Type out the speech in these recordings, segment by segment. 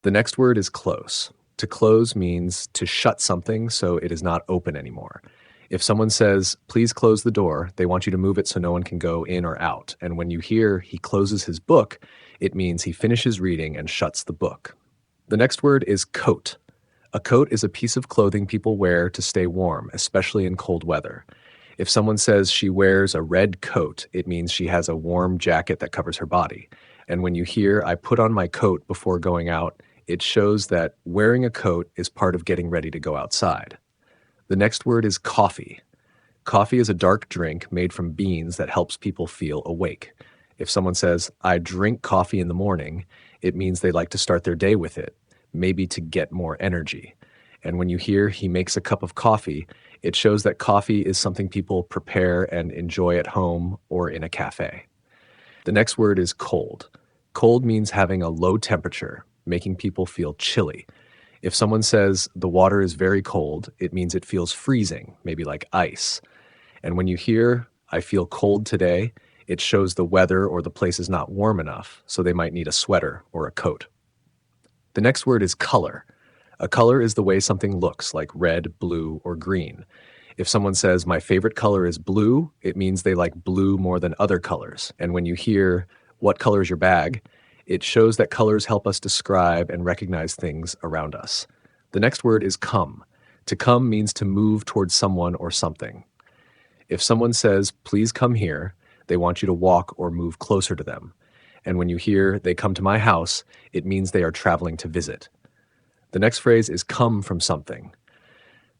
The next word is close. To close means to shut something so it is not open anymore. If someone says, please close the door, they want you to move it so no one can go in or out. And when you hear he closes his book, it means he finishes reading and shuts the book. The next word is coat. A coat is a piece of clothing people wear to stay warm, especially in cold weather. If someone says she wears a red coat, it means she has a warm jacket that covers her body. And when you hear, I put on my coat before going out, it shows that wearing a coat is part of getting ready to go outside. The next word is coffee. Coffee is a dark drink made from beans that helps people feel awake. If someone says, I drink coffee in the morning, it means they like to start their day with it, maybe to get more energy. And when you hear he makes a cup of coffee, it shows that coffee is something people prepare and enjoy at home or in a cafe. The next word is cold. Cold means having a low temperature, making people feel chilly. If someone says the water is very cold, it means it feels freezing, maybe like ice. And when you hear, I feel cold today, it shows the weather or the place is not warm enough, so they might need a sweater or a coat. The next word is color. A color is the way something looks, like red, blue, or green. If someone says, my favorite color is blue, it means they like blue more than other colors. And when you hear, what color is your bag? It shows that colors help us describe and recognize things around us. The next word is come. To come means to move towards someone or something. If someone says, please come here, they want you to walk or move closer to them. And when you hear, they come to my house, it means they are traveling to visit. The next phrase is come from something.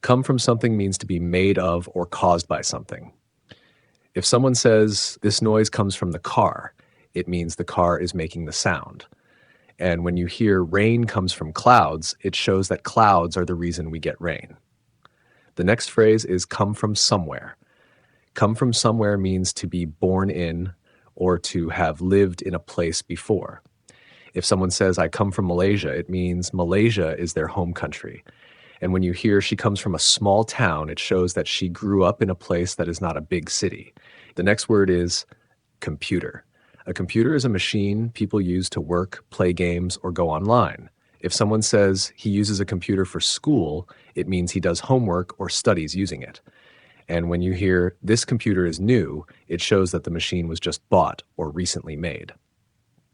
Come from something means to be made of or caused by something. If someone says, this noise comes from the car, it means the car is making the sound. And when you hear rain comes from clouds, it shows that clouds are the reason we get rain. The next phrase is come from somewhere. Come from somewhere means to be born in or to have lived in a place before. If someone says, I come from Malaysia, it means Malaysia is their home country. And when you hear she comes from a small town, it shows that she grew up in a place that is not a big city. The next word is computer. A computer is a machine people use to work, play games, or go online. If someone says he uses a computer for school, it means he does homework or studies using it. And when you hear, this computer is new, it shows that the machine was just bought or recently made.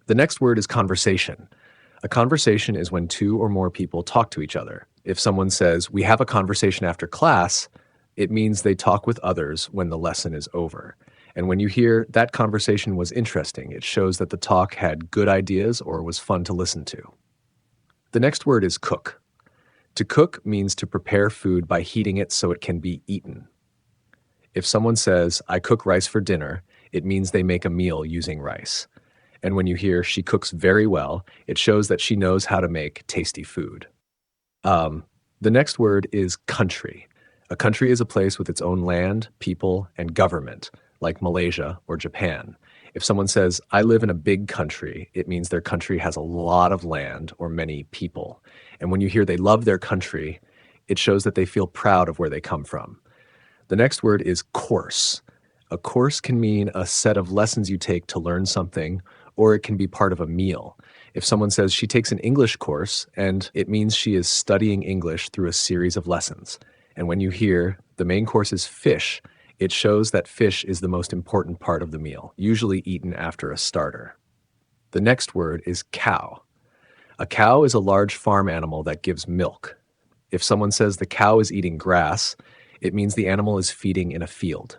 The next word is conversation. A conversation is when two or more people talk to each other. If someone says, we have a conversation after class, it means they talk with others when the lesson is over. And when you hear, that conversation was interesting, it shows that the talk had good ideas or was fun to listen to. The next word is cook. To cook means to prepare food by heating it so it can be eaten. If someone says, I cook rice for dinner, it means they make a meal using rice. And when you hear she cooks very well, it shows that she knows how to make tasty food. The next word is country. A country is a place with its own land, people, and government, like Malaysia or Japan. If someone says, I live in a big country, it means their country has a lot of land or many people. And when you hear they love their country, it shows that they feel proud of where they come from. The next word is course. A course can mean a set of lessons you take to learn something, or it can be part of a meal. If someone says she takes an English course, and it means she is studying English through a series of lessons. And when you hear the main course is fish, it shows that fish is the most important part of the meal, usually eaten after a starter. The next word is cow. A cow is a large farm animal that gives milk. If someone says the cow is eating grass, it means the animal is feeding in a field.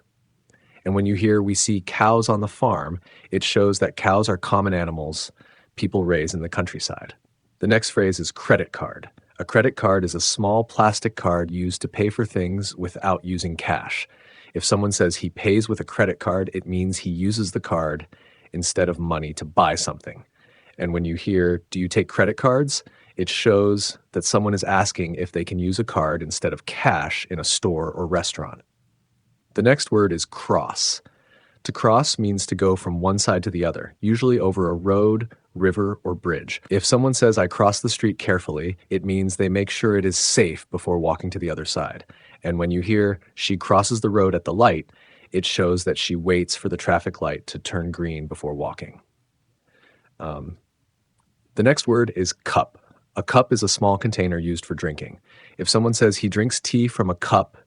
And when you hear we see cows on the farm, it shows that cows are common animals people raise in the countryside. The next phrase is credit card. A credit card is a small plastic card used to pay for things without using cash. If someone says he pays with a credit card, it means he uses the card instead of money to buy something. And when you hear, do you take credit cards? It shows that someone is asking if they can use a card instead of cash in a store or restaurant. The next word is cross. To cross means to go from one side to the other, usually over a road, river, or bridge. If someone says, I cross the street carefully, it means they make sure it is safe before walking to the other side. And when you hear, she crosses the road at the light, it shows that she waits for the traffic light to turn green before walking. The next word is cup. A cup is a small container used for drinking. If someone says he drinks tea from a cup,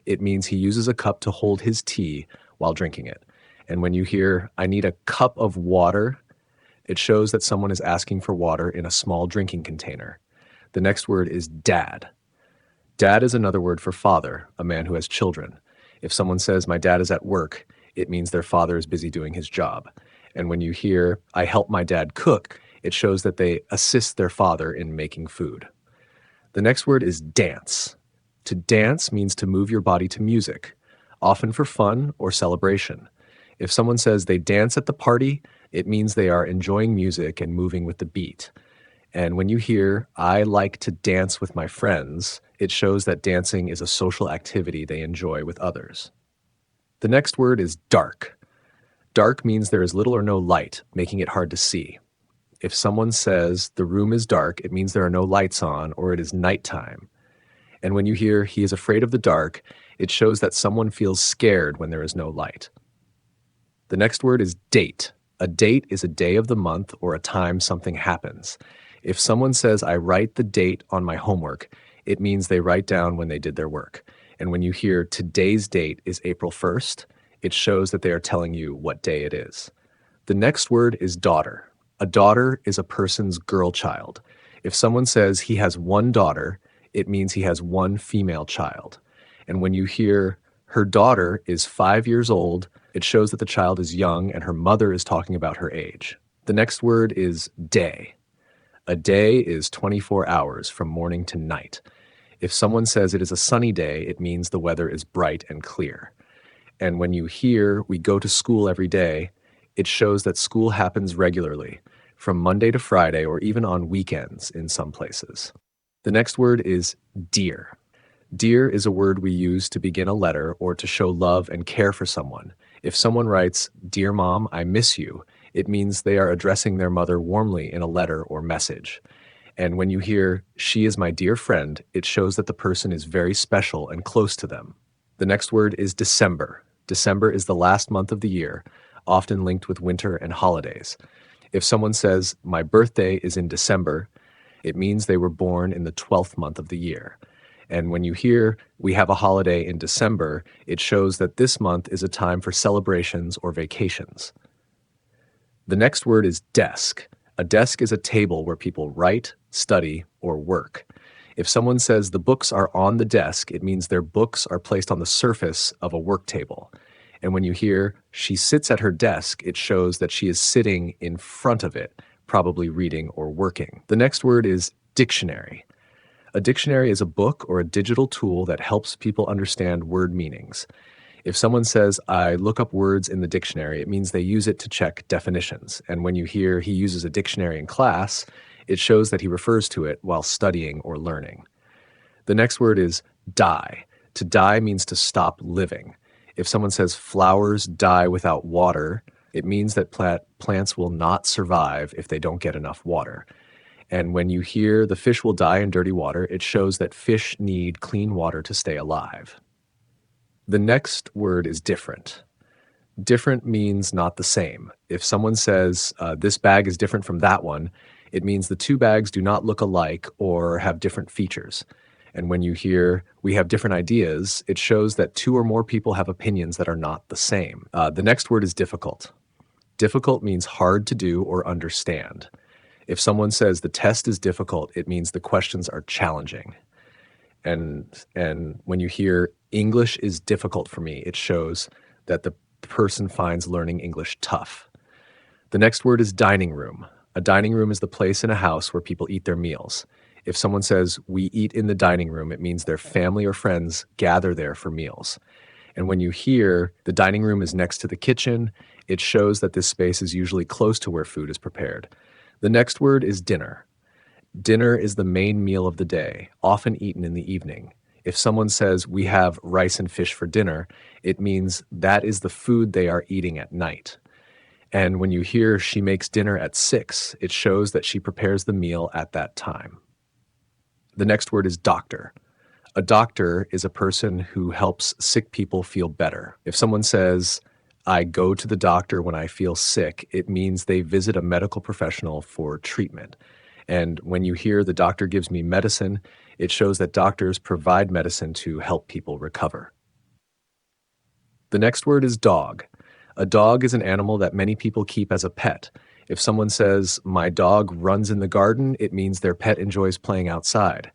it means he uses a cup to hold his tea while drinking it. And when you hear, I need a cup of water, it shows that someone is asking for water in a small drinking container. The next word is dad. Dad is another word for father, a man who has children. If someone says, my dad is at work, it means their father is busy doing his job. And when you hear, I help my dad cook, it shows that they assist their father in making food. The next word is dance. To dance means to move your body to music, often for fun or celebration. If someone says they dance at the party, it means they are enjoying music and moving with the beat. And when you hear, I like to dance with my friends, it shows that dancing is a social activity they enjoy with others. The next word is dark. Dark means there is little or no light, making it hard to see. If someone says the room is dark, it means there are no lights on or it is nighttime. And when you hear he is afraid of the dark, it shows that someone feels scared when there is no light. The next word is date. A date is a day of the month or a time something happens. If someone says, I write the date on my homework, it means they write down when they did their work. And when you hear today's date is April 1st, it shows that they are telling you what day it is. The next word is daughter. A daughter is a person's girl child. If someone says he has one daughter, it means he has one female child. And when you hear her daughter is 5 years old, it shows that the child is young and her mother is talking about her age. The next word is day. A day is 24 hours from morning to night. If someone says it is a sunny day, it means the weather is bright and clear. And when you hear we go to school every day, it shows that school happens regularly, from Monday to Friday or even on weekends in some places. The next word is dear. Dear is a word we use to begin a letter or to show love and care for someone. If someone writes, Dear Mom, I miss you, it means they are addressing their mother warmly in a letter or message. And when you hear, she is my dear friend, it shows that the person is very special and close to them. The next word is December. December is the last month of the year, often linked with winter and holidays. If someone says, my birthday is in December, it means they were born in the 12th month of the year. And when you hear, we have a holiday in December, it shows that this month is a time for celebrations or vacations. The next word is desk. A desk is a table where people write, study, or work. If someone says the books are on the desk, it means their books are placed on the surface of a work table. And when you hear, she sits at her desk, it shows that she is sitting in front of it, probably reading or working. The next word is dictionary. A dictionary is a book or a digital tool that helps people understand word meanings. If someone says, I look up words in the dictionary, it means they use it to check definitions. And when you hear he uses a dictionary in class, it shows that he refers to it while studying or learning. The next word is die. To die means to stop living. If someone says flowers die without water, it means that plants will not survive if they don't get enough water. And when you hear the fish will die in dirty water, it shows that fish need clean water to stay alive. The next word is different. Different means not the same. If someone says, this bag is different from that one, it means the two bags do not look alike or have different features. And when you hear, we have different ideas, it shows that two or more people have opinions that are not the same. The next word is difficult. Difficult means hard to do or understand. If someone says the test is difficult, it means the questions are challenging. And when you hear English is difficult for me, it shows that the person finds learning English tough. The next word is dining room. A dining room is the place in a house where people eat their meals. If someone says we eat in the dining room, it means their family or friends gather there for meals. And when you hear the dining room is next to the kitchen, it shows that this space is usually close to where food is prepared. The next word is dinner. Dinner is the main meal of the day, often eaten in the evening. If someone says we have rice and fish for dinner, it means that is the food they are eating at night. And when you hear she makes dinner at 6, it shows that she prepares the meal at that time. The next word is doctor. A doctor is a person who helps sick people feel better. If someone says, I go to the doctor when I feel sick, it means they visit a medical professional for treatment. And when you hear the doctor gives me medicine, it shows that doctors provide medicine to help people recover. The next word is dog. A dog is an animal that many people keep as a pet. If someone says, my dog runs in the garden, it means their pet enjoys playing outside.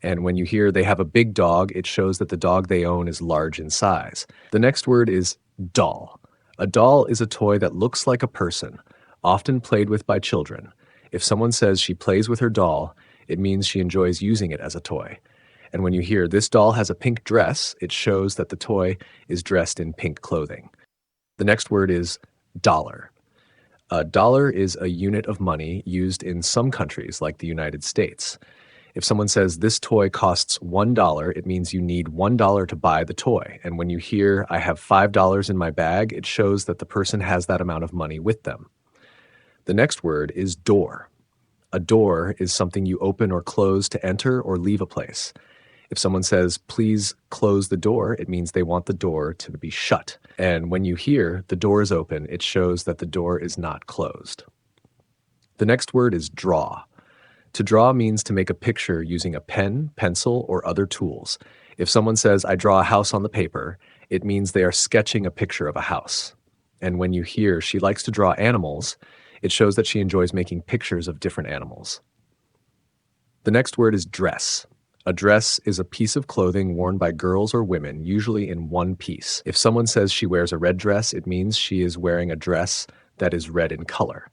And when you hear they have a big dog, it shows that the dog they own is large in size. The next word is doll. A doll is a toy that looks like a person, often played with by children. If someone says she plays with her doll, it means she enjoys using it as a toy. And when you hear this doll has a pink dress, it shows that the toy is dressed in pink clothing. The next word is dollar. A dollar is a unit of money used in some countries like the United States. If someone says this toy costs $1, it means you need $1 to buy the toy. And when you hear I have $5 in my bag, it shows that the person has that amount of money with them. The next word is door. A door is something you open or close to enter or leave a place. If someone says, please close the door, it means they want the door to be shut. And when you hear the door is open, it shows that the door is not closed. The next word is draw. To draw means to make a picture using a pen, pencil, or other tools. If someone says, I draw a house on the paper, it means they are sketching a picture of a house. And when you hear she likes to draw animals, it shows that she enjoys making pictures of different animals. The next word is dress. A dress is a piece of clothing worn by girls or women, usually in one piece. If someone says she wears a red dress, it means she is wearing a dress that is red in color.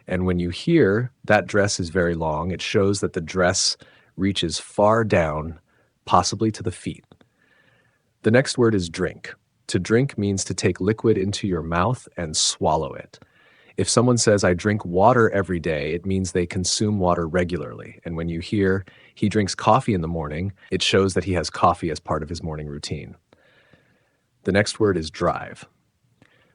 And when you hear that dress is very long, it shows that the dress reaches far down, possibly to the feet. The next word is drink. To drink means to take liquid into your mouth and swallow it. If someone says, I drink water every day, it means they consume water regularly. And when you hear he drinks coffee in the morning, it shows that he has coffee as part of his morning routine. The next word is drive.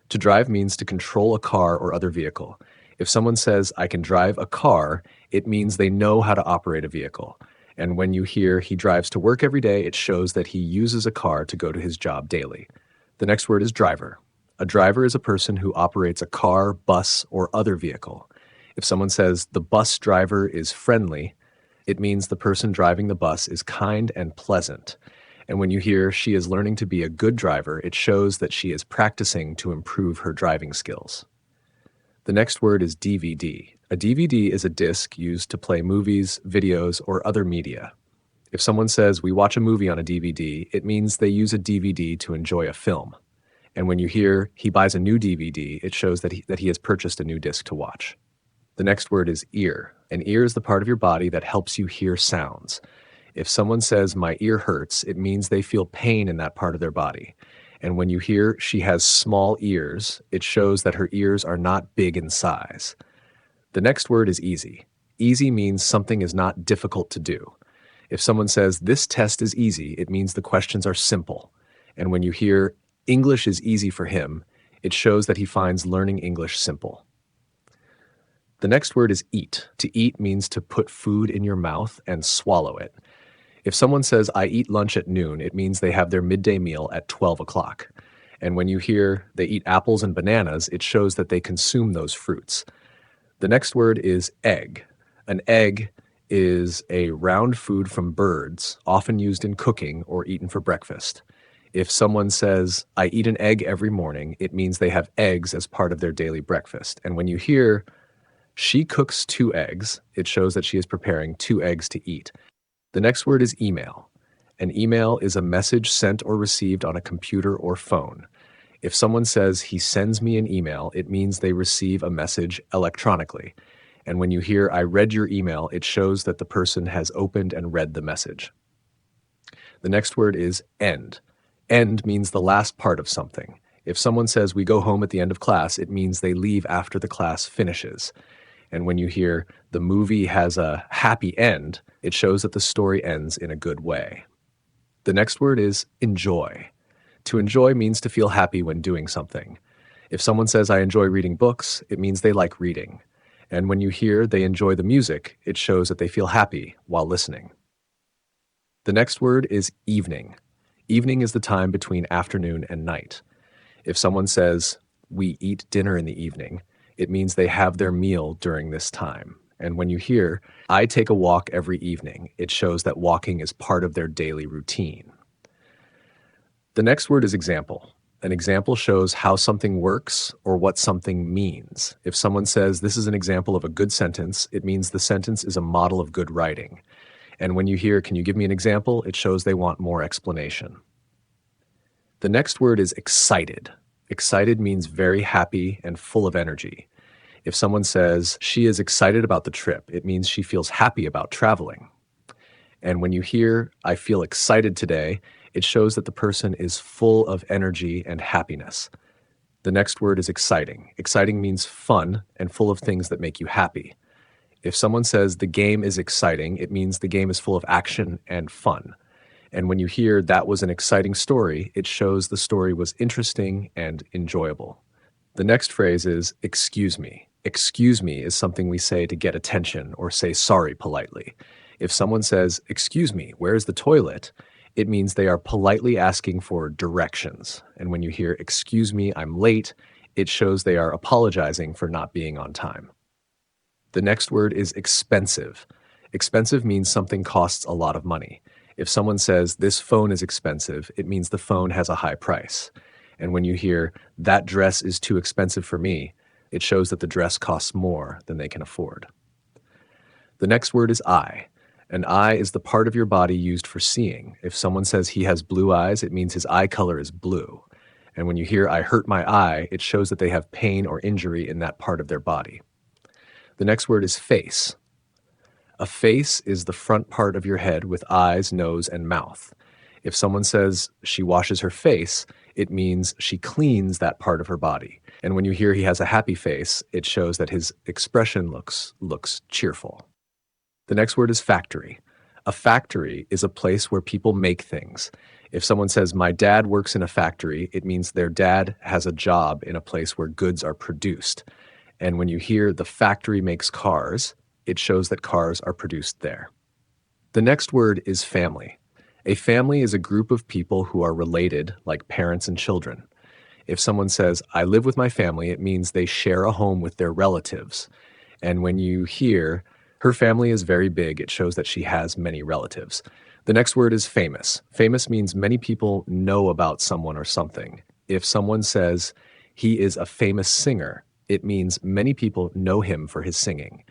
To drive means to control a car or other vehicle. If someone says, I can drive a car, it means they know how to operate a vehicle. And when you hear he drives to work every day, it shows that he uses a car to go to his job daily. The next word is driver. A driver is a person who operates a car, bus, or other vehicle. If someone says the bus driver is friendly, it means the person driving the bus is kind and pleasant. And when you hear she is learning to be a good driver, it shows that she is practicing to improve her driving skills. The next word is DVD. A DVD is a disc used to play movies, videos, or other media. If someone says we watch a movie on a DVD, it means they use a DVD to enjoy a film. And when you hear he buys a new DVD, it shows that he has purchased a new disc to watch. The next word is ear. An ear is the part of your body that helps you hear sounds. If someone says my ear hurts, it means they feel pain in that part of their body. And when you hear she has small ears, it shows that her ears are not big in size. The next word is easy. Easy means something is not difficult to do. If someone says this test is easy, it means the questions are simple. And when you hear English is easy for him, it shows that he finds learning English simple. The next word is eat. To eat means to put food in your mouth and swallow it. If someone says, I eat lunch at noon, it means they have their midday meal at 12 o'clock. And when you hear they eat apples and bananas, it shows that they consume those fruits. The next word is egg. An egg is a round food from birds, often used in cooking or eaten for breakfast. If someone says, I eat an egg every morning, it means they have eggs as part of their daily breakfast. And when you hear she cooks 2 eggs, it shows that she is preparing 2 eggs to eat. The next word is email. An email is a message sent or received on a computer or phone. If someone says he sends me an email, it means they receive a message electronically. And when you hear I read your email, it shows that the person has opened and read the message. The next word is end. End means the last part of something. If someone says we go home at the end of class, it means they leave after the class finishes. And when you hear the movie has a happy end, it shows that the story ends in a good way. The next word is enjoy. To enjoy means to feel happy when doing something. If someone says I enjoy reading books, it means they like reading. And when you hear they enjoy the music, it shows that they feel happy while listening. The next word is evening. Evening is the time between afternoon and night. If someone says we eat dinner in the evening, it means they have their meal during this time. And when you hear, I take a walk every evening, it shows that walking is part of their daily routine. The next word is example. An example shows how something works or what something means. If someone says, this is an example of a good sentence, it means the sentence is a model of good writing. And when you hear, can you give me an example, it shows they want more explanation. The next word is excited. Excited means very happy and full of energy. If someone says, she is excited about the trip, it means she feels happy about traveling. And when you hear, I feel excited today, it shows that the person is full of energy and happiness. The next word is exciting. Exciting means fun and full of things that make you happy. If someone says the game is exciting, it means the game is full of action and fun. And when you hear that was an exciting story, it shows the story was interesting and enjoyable. The next phrase is excuse me. Excuse me is something we say to get attention or say sorry politely. If someone says, excuse me, where's the toilet? It means they are politely asking for directions. And when you hear, excuse me, I'm late, it shows they are apologizing for not being on time. The next word is expensive. Expensive means something costs a lot of money. If someone says, this phone is expensive, it means the phone has a high price. And when you hear, that dress is too expensive for me, it shows that the dress costs more than they can afford. The next word is eye. An eye is the part of your body used for seeing. If someone says he has blue eyes, it means his eye color is blue. And when you hear, I hurt my eye, it shows that they have pain or injury in that part of their body. The next word is face. A face is the front part of your head with eyes, nose, and mouth. If someone says she washes her face, it means she cleans that part of her body. And when you hear he has a happy face, it shows that his expression looks cheerful. The next word is factory. A factory is a place where people make things. If someone says, my dad works in a factory, it means their dad has a job in a place where goods are produced. And when you hear the factory makes cars, it shows that cars are produced there. The next word is family. A family is a group of people who are related, like parents and children. If someone says, I live with my family, it means they share a home with their relatives. And when you hear, her family is very big, it shows that she has many relatives. The next word is famous. Famous means many people know about someone or something. If someone says, he is a famous singer, it means many people know him for his singing.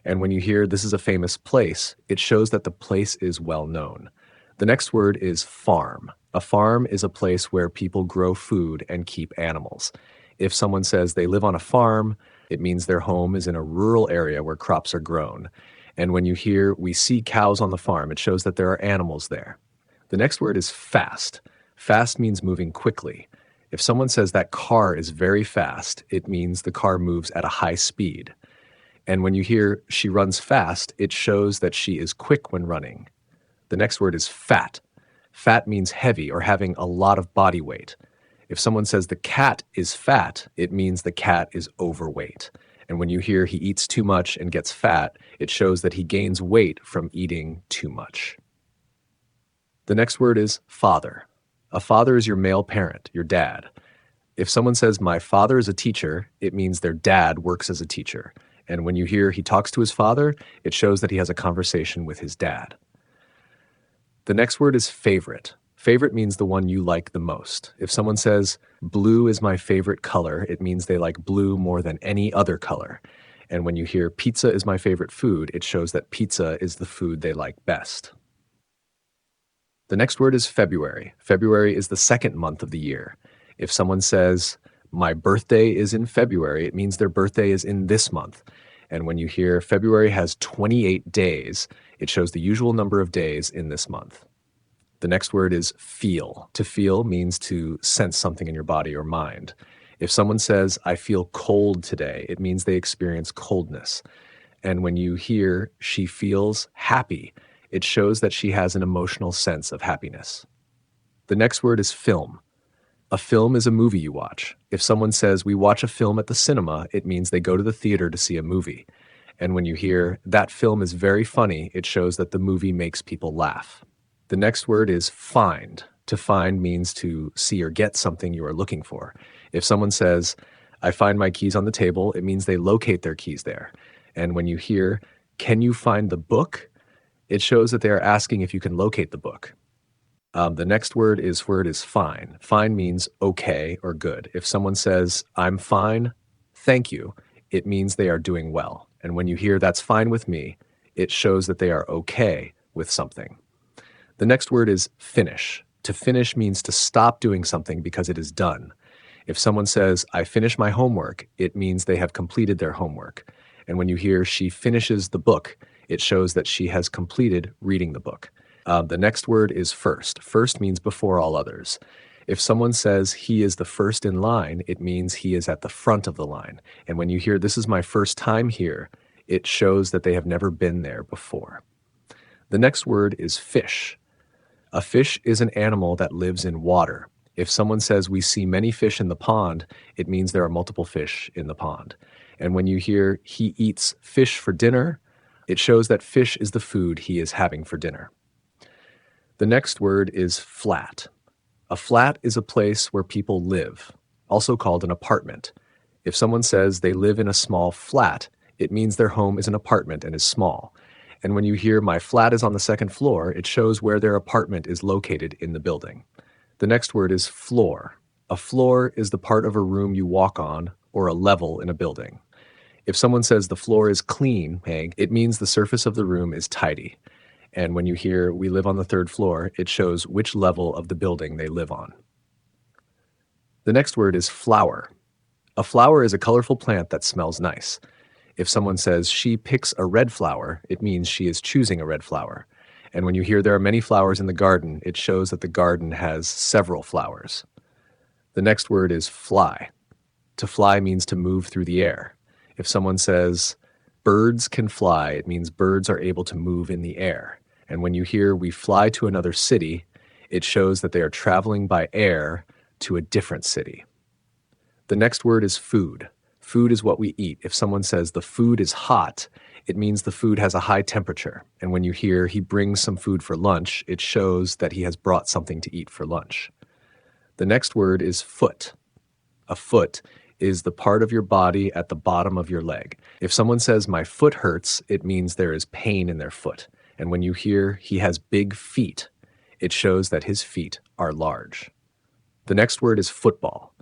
And when you hear, this is a famous place, it shows that the place is well known. The next word is farm. A farm is a place where people grow food and keep animals. If someone says they live on a farm, it means their home is in a rural area where crops are grown. And when you hear, we see cows on the farm, it shows that there are animals there. The next word is fast. Fast means moving quickly. If someone says that car is very fast, it means the car moves at a high speed. And when you hear, she runs fast, it shows that she is quick when running. The next word is fat. Fat means heavy or having a lot of body weight. If someone says the cat is fat, it means the cat is overweight. And when you hear he eats too much and gets fat, it shows that he gains weight from eating too much. The next word is father. A father is your male parent, your dad. If someone says my father is a teacher, it means their dad works as a teacher. And when you hear he talks to his father, it shows that he has a conversation with his dad. The next word is favorite. Favorite means the one you like the most. If someone says, blue is my favorite color, it means they like blue more than any other color. And when you hear pizza is my favorite food, it shows that pizza is the food they like best. The next word is February. February is the second month of the year. If someone says, my birthday is in February, it means their birthday is in this month. And when you hear February has 28 days, it shows the usual number of days in this month. The next word is feel. To feel means to sense something in your body or mind. If someone says, I feel cold today, it means they experience coldness. And when you hear she feels happy, it shows that she has an emotional sense of happiness. The next word is film. A film is a movie you watch. If someone says, we watch a film at the cinema, it means they go to the theater to see a movie. And when you hear, that film is very funny, it shows that the movie makes people laugh. The next word is find. To find means to see or get something you are looking for. If someone says, I find my keys on the table, it means they locate their keys there. And when you hear, Can you find the book? It shows that they are asking if you can locate the book. The next word is fine. Fine means okay or good. If someone says, I'm fine, thank you, it means they are doing well. And when you hear that's fine with me, it shows that they are okay with something. The next word is finish. To finish means to stop doing something because it is done. If someone says, I finish my homework, it means they have completed their homework. And when you hear she finishes the book, it shows that she has completed reading the book. The next word is first. First means before all others. If someone says he is the first in line, it means he is at the front of the line. And when you hear this is my first time here, it shows that they have never been there before. The next word is fish. A fish is an animal that lives in water. If someone says we see many fish in the pond, it means there are multiple fish in the pond. And when you hear he eats fish for dinner, it shows that fish is the food he is having for dinner. The next word is flat. A flat is a place where people live, also called an apartment. If someone says they live in a small flat, it means their home is an apartment and is small. And when you hear my flat is on the second floor, it shows where their apartment is located in the building. The next word is floor. A floor is the part of a room you walk on or a level in a building. If someone says the floor is clean, it means the surface of the room is tidy. And when you hear we live on the third floor, it shows which level of the building they live on. The next word is flower. A flower is a colorful plant that smells nice. If someone says she picks a red flower, it means she is choosing a red flower. And when you hear there are many flowers in the garden, it shows that the garden has several flowers. The next word is fly. To fly means to move through the air. If someone says birds can fly, it means birds are able to move in the air. And when you hear we fly to another city, it shows that they are traveling by air to a different city. The next word is food. Food is what we eat. If someone says the food is hot, it means the food has a high temperature. And when you hear he brings some food for lunch, it shows that he has brought something to eat for lunch. The next word is foot. A foot is the part of your body at the bottom of your leg. If someone says my foot hurts, it means there is pain in their foot. And when you hear he has big feet, it shows that his feet are large. The next word is football.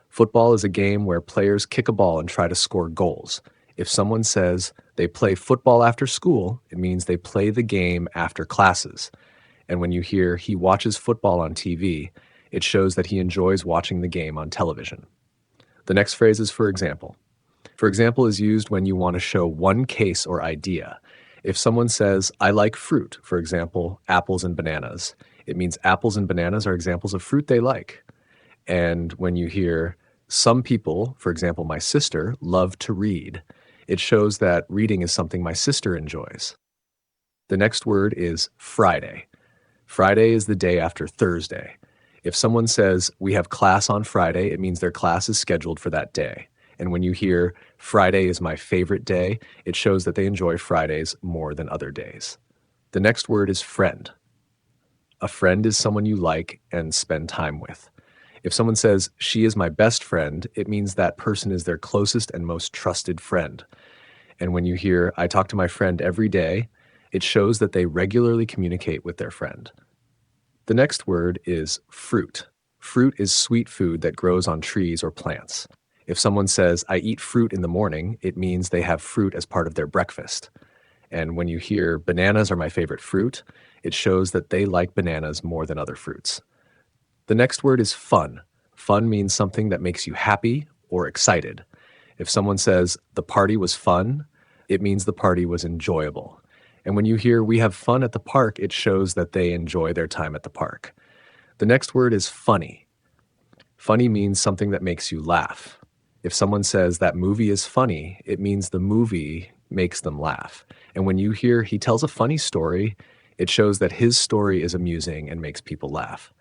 Football is a game where players kick a ball and try to score goals. If someone says they play football after school, it means they play the game after classes. And when you hear he watches football on TV, it shows that he enjoys watching the game on television. The next phrase is for example. For example is used when you want to show one case or idea. If someone says, I like fruit, for example, apples and bananas, it means apples and bananas are examples of fruit they like. And when you hear some people, for example, my sister, love to read, it shows that reading is something my sister enjoys. The next word is Friday. Friday is the day after Thursday. If someone says we have class on Friday, it means their class is scheduled for that day. And when you hear Friday is my favorite day, it shows that they enjoy Fridays more than other days. The next word is friend. A friend is someone you like and spend time with. If someone says she is my best friend, it means that person is their closest and most trusted friend. And when you hear I talk to my friend every day, it shows that they regularly communicate with their friend. The next word is fruit. Fruit is sweet food that grows on trees or plants. If someone says, I eat fruit in the morning, it means they have fruit as part of their breakfast. And when you hear bananas are my favorite fruit, it shows that they like bananas more than other fruits. The next word is fun. Fun means something that makes you happy or excited. If someone says the party was fun, it means the party was enjoyable. And when you hear we have fun at the park, it shows that they enjoy their time at the park. The next word is funny. Funny means something that makes you laugh. If someone says that movie is funny, it means the movie makes them laugh. And when you hear he tells a funny story, it shows that his story is amusing and makes people laugh.